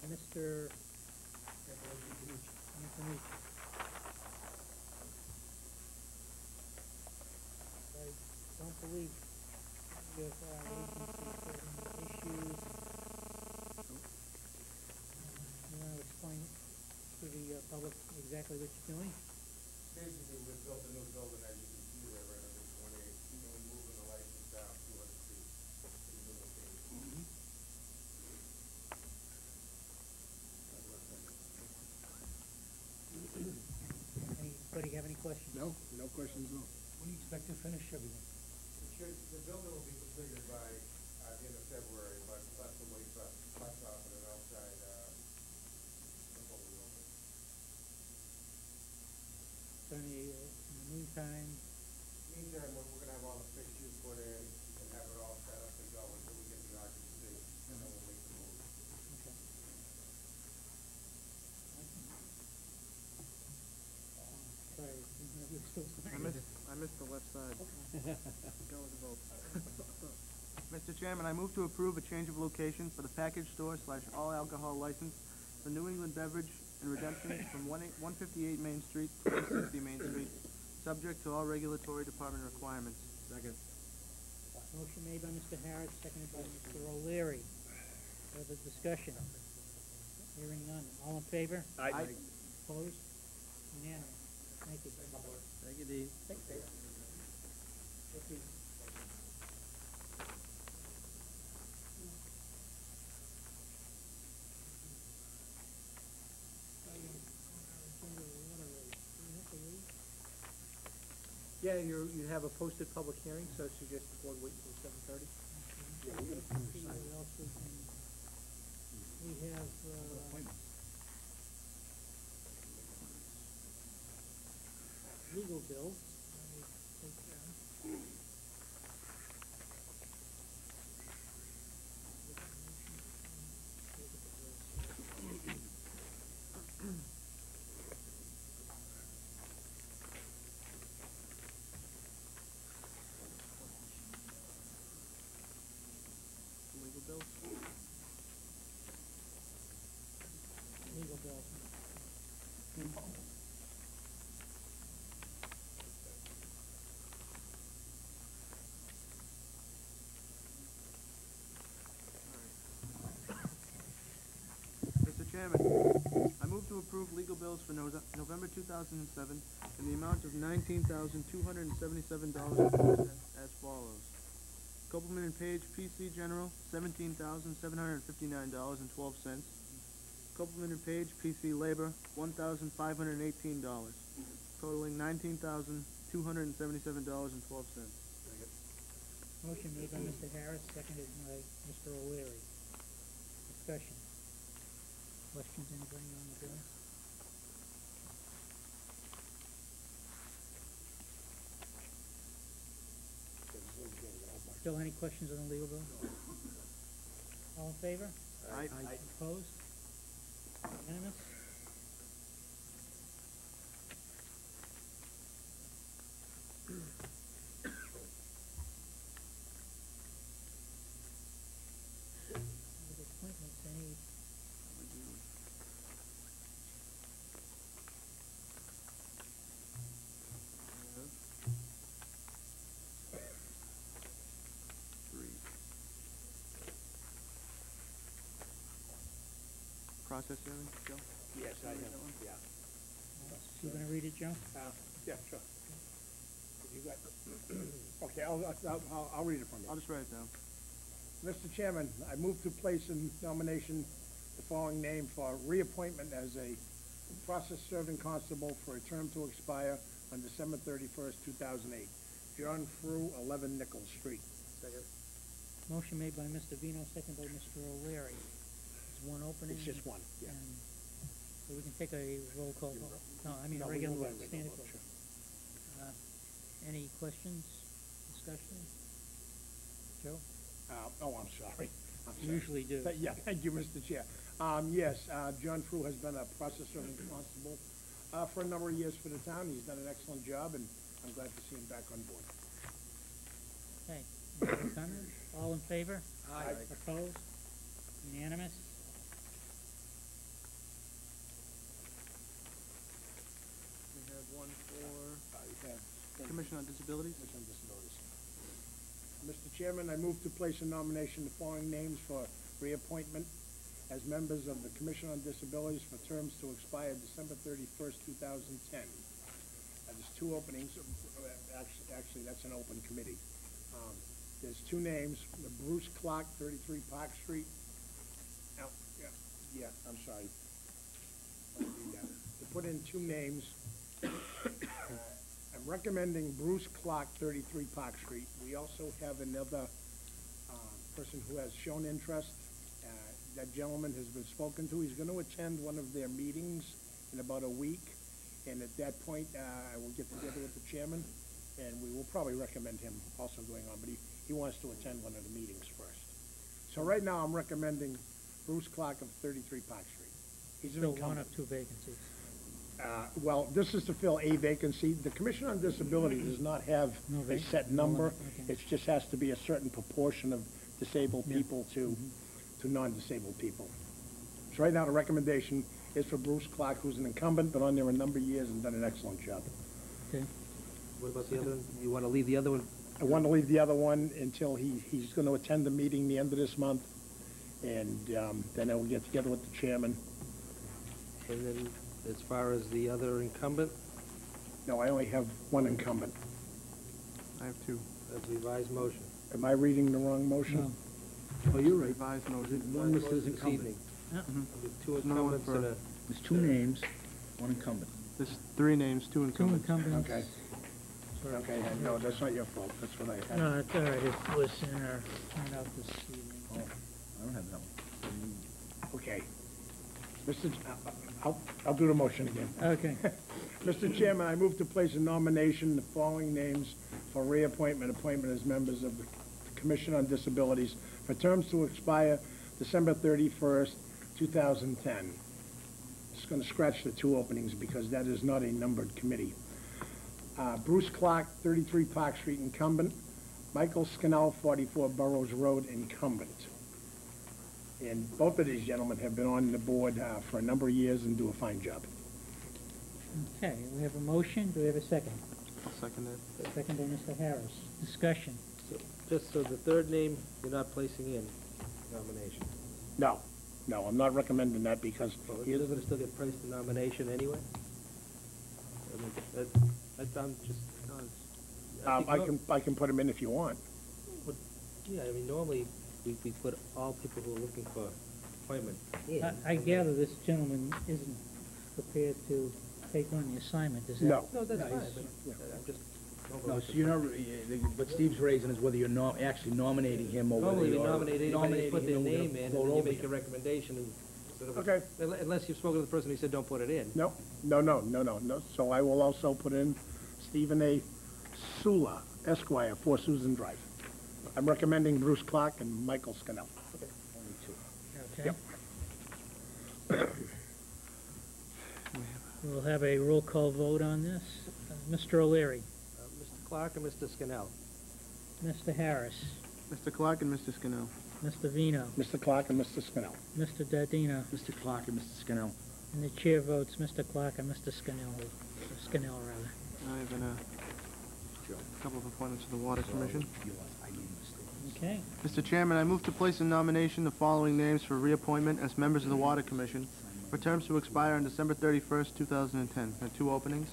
Mr. Anthony. I don't believe you have issues. You want to explain to the public exactly what you're doing? Basically, we built a new building, as you can see there, right under 28, and we're moving the license down 200 feet to the new location. Anybody have any questions? No, no questions, no. When do you expect to finish everything? The building will be completed by the end of February, but we'll have to wait for hot top and an outside, before we open. So in the meantime, Meantime, we're gonna have all the fixtures put in and have it all set up and go until we get the occupancy, and then we'll make the move. okay. Sorry, you're still I missed the left side. Go with the vote. Mr. Chairman, I move to approve a change of location for the package store / all alcohol license for New England Beverage and Redemption from 158 Main Street to 160 Main Street, subject to all regulatory department requirements. Second. Motion made by Mr. Harris, seconded by Mr. O'Leary. Further discussion? Hearing none. All in favor? Aye. Opposed? Unanimous. Thank you. Take it easy. Thank you. Yeah, you have a posted public hearing, so I suggest the board wait until 7:30. Yeah, we're gonna finish See signing. what else we have, legal bills. Let me take them. Legal bills? Legal bills. Mr. Chairman, I move to approve legal bills for November 2007 in the amount of $19,277.12 as follows. Copeland and Page PC General, $17,759.12. Copeland and Page PC Labor, $1,518, totaling $19,277.12. Motion made by Mr. Harris, seconded by Mr. O'Leary. Discussion. Questions, anybody on the bill? Still any questions on the legal bill? All in favor? Aye. Opposed? Unanimous? With appointments, any, Three. Process hearing, Joe? Yes, I have, yeah. you gonna read it, Joe? Yeah, sure. You got, okay, I'll read it from you. I'll just write it down. Mr. Chairman, I move to place in nomination the following name for reappointment as a process-serving constable for a term to expire on December 31st, 2008. John Frew, 11 Nichols Street. Second. Motion made by Mr. Vino, seconded by Mr. O'Leary. There's one opening. It's just one, yeah. and So we can take a roll call vote. No, I mean a No, we regular can do vote, a standing regular vote. vote, Any questions, discussion? Joe? I'm sorry. You usually do. Yeah, thank you, Mr. Chair. Yes, John Frew has been a process-serving constable for a number of years for the town. He's done an excellent job, and I'm glad to see him back on board. Okay, any other comments? All in favor? Aye. Opposed? Unanimous? Commission on Disabilities. Commission on Disabilities. Mr. Chairman, I move to place in nomination the following names for reappointment as members of the Commission on Disabilities for terms to expire December 31st, 2010. There's two openings. Actually, that's an open committee. There's two names, Bruce Clark, 33 Park Street. Oh, yeah, I'm sorry. Let me read that. To put in two names, I'm recommending Bruce Clark, 33 Park Street. We also have another person who has shown interest. That gentleman has been spoken to. He's going to attend one of their meetings in about a week. And at that point, I will get together with the chairman, and we will probably recommend him also going on. But he wants to attend one of the meetings first. So right now, I'm recommending Bruce Clark of 33 Park Street. He's an Still one incumbent. of two vacancies. Well, this is to fill a vacancy. The Commission on Disability does not have No a vac- set no number. limit, okay. It just has to be a certain proportion of disabled Yeah. people to non-disabled people. So right now, the recommendation is for Bruce Clark, who's an incumbent, been on there a number of years and done an excellent job. Okay, What about the other one? You want to leave the other one? I want to leave the other one until he's going to attend the meeting the end of this month, and then I will get together with the chairman. And then, as far as the other incumbent, No, I only have one incumbent. I have two. that's revised motion. Am I reading the wrong motion? no, Oh, you're right. Revised motion. One was Revised his motion this incumbent. evening. Yeah. With two No one incumbents for- and a, There's two names, one incumbent. There's three names, two two incumbents. incumbents. Okay. Okay, no, that's not your fault. That's what I had. No, it's all right, it was in our turnout this evening. Oh, I don't have that one. Okay. I'll do the motion again. Okay, Mr. Chairman, I move to place in nomination the following names for reappointment, appointment as members of the Commission on Disabilities for terms to expire December 31st, 2010. Just going to scratch the two openings because that is not a numbered committee. Bruce Clark, 33 Park Street, incumbent. Michael Scannell, 44 Burrows Road, incumbent. And both of these gentlemen have been on the board for a number of years and do a fine job. okay, we have a motion, do we have a second? I'll second it. Second by Mr. Harris. Discussion. just so the third name, you're not placing in nomination. No, I'm not recommending that because Well, he you're is, gonna still get placed in nomination anyway? I mean, I'm just, I can put him in if you want. yeah, I mean, normally, we put all people who are looking for appointment in. I gather this gentleman isn't prepared to take on the assignment, is that? No. No, that's No, fine, he's- but I'm just. No, so you're not, what Steve's raising is whether you're actually nominating him or whether Normally, we you're nominate anybody, you put their him, we're gonna name in, and vote then you over make a him. recommendation, and sort of. Okay. Unless you've spoken to the person, he said, don't put it in. No. So I will also put in Stephen A. Sula, Esquire, 4 Susan Drive. I'm recommending Bruce Clark and Michael Scannell. Only two. Okay. Yep. We'll have a roll call vote on this. Mr. O'Leary, Mr. Clark and Mr. Scannell. Mr. Harris, Mr. Clark and Mr. Scannell. Mr. Vino, Mr. Clark and Mr. Scannell. Mr. Dardino, Mr. Clark and Mr. Scannell. and the chair votes Mr. Clark and Mr. Scannell, rather. I have a couple of appointments to the Water Commission. I made a mistake. Okay, Mr. Chairman, I move to place in nomination the following names for reappointment as members of the Water Commission for terms to expire on December 31st, 2010. There are two openings.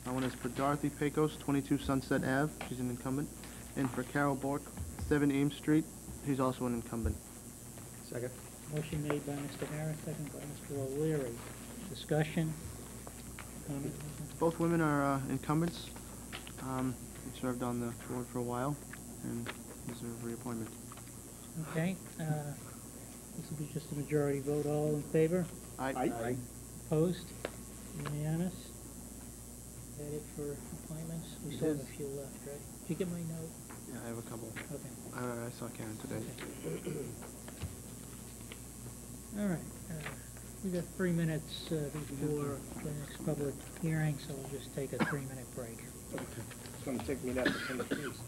One is for Dorothy Pecos, 22 Sunset Ave, she's an incumbent, and for Carol Bork, 7 Ames Street, she's also an incumbent. Second. motion made by Mr. Harris, second by Mr. O'Leary. Discussion? Comment? Both women are incumbents. They served on the board for a while, and deserve reappointment. Okay, this will be just a majority vote. All in favor? Aye. Opposed? Unanimous? Is that it for appointments? We It still have a is. few left, right? Did you get my note? Yeah, I have a couple. Okay. I saw Karen today. All right, we got 3 minutes before the next public hearing, so we'll just take a 3-minute break. It's going to take me that to finish these.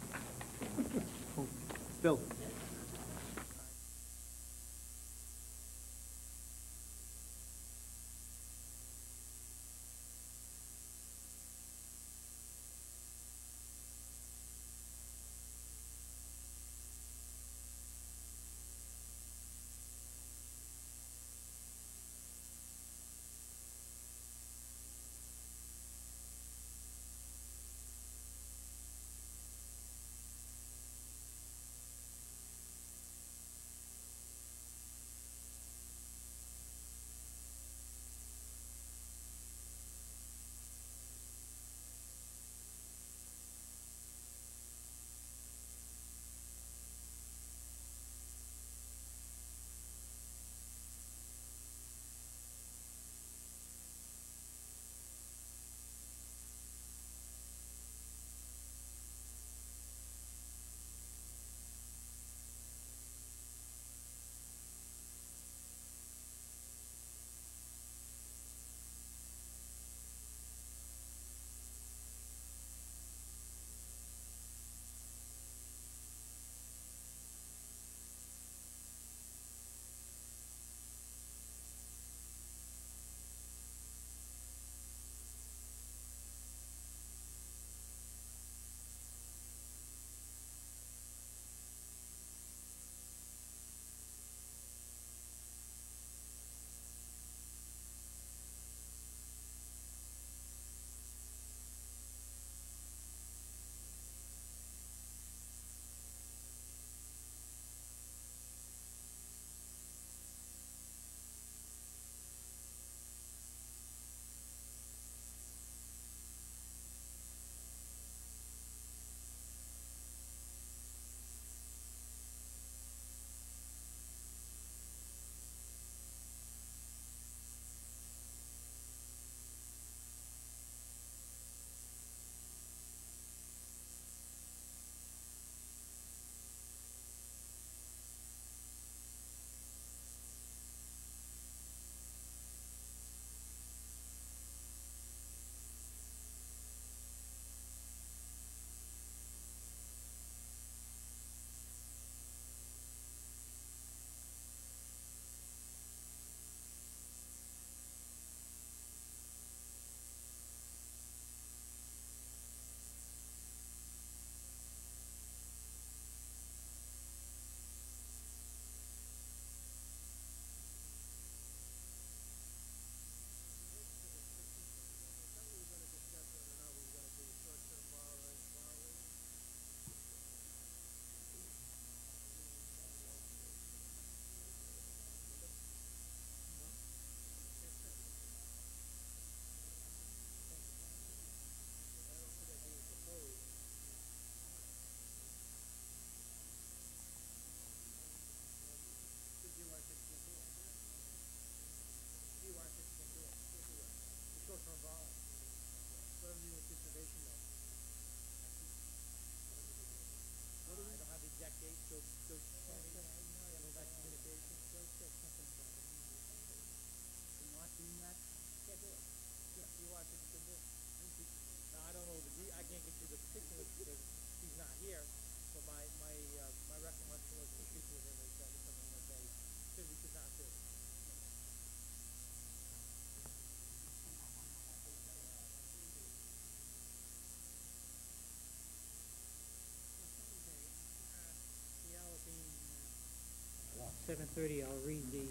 Bill? here, but my recollection was to speak with him is that it's something that they said we could not do. The hour being 7:30, I'll read the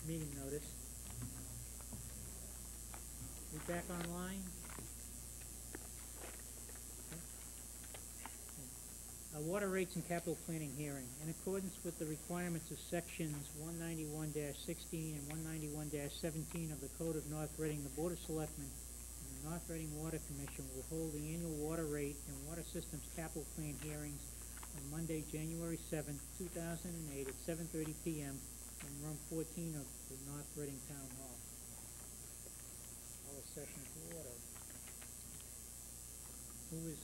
meeting notice. We back online? Water rates and capital planning hearing. In accordance with the requirements of sections 191-16 and 191-17 of the Code of North Reading, the Board of Selectmen and the North Reading Water Commission will hold the annual water rate and water systems capital plan hearings on Monday, January 7th, 2008 at 7:30 p.m. in room 14 of the North Reading Town Hall. All the sessions order. Who is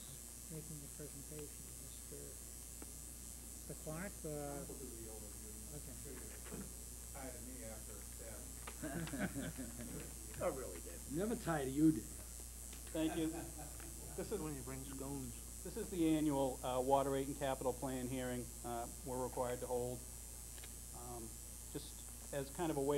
making the presentation? Mr. Clark, We'll do the overview. Okay. Sure you're tired of me after 10. I really did. Never tired of you, did. Thank you. This is, When you bring scones. this is the annual water rate and capital plan hearing we're required to hold. Just as kind of a way of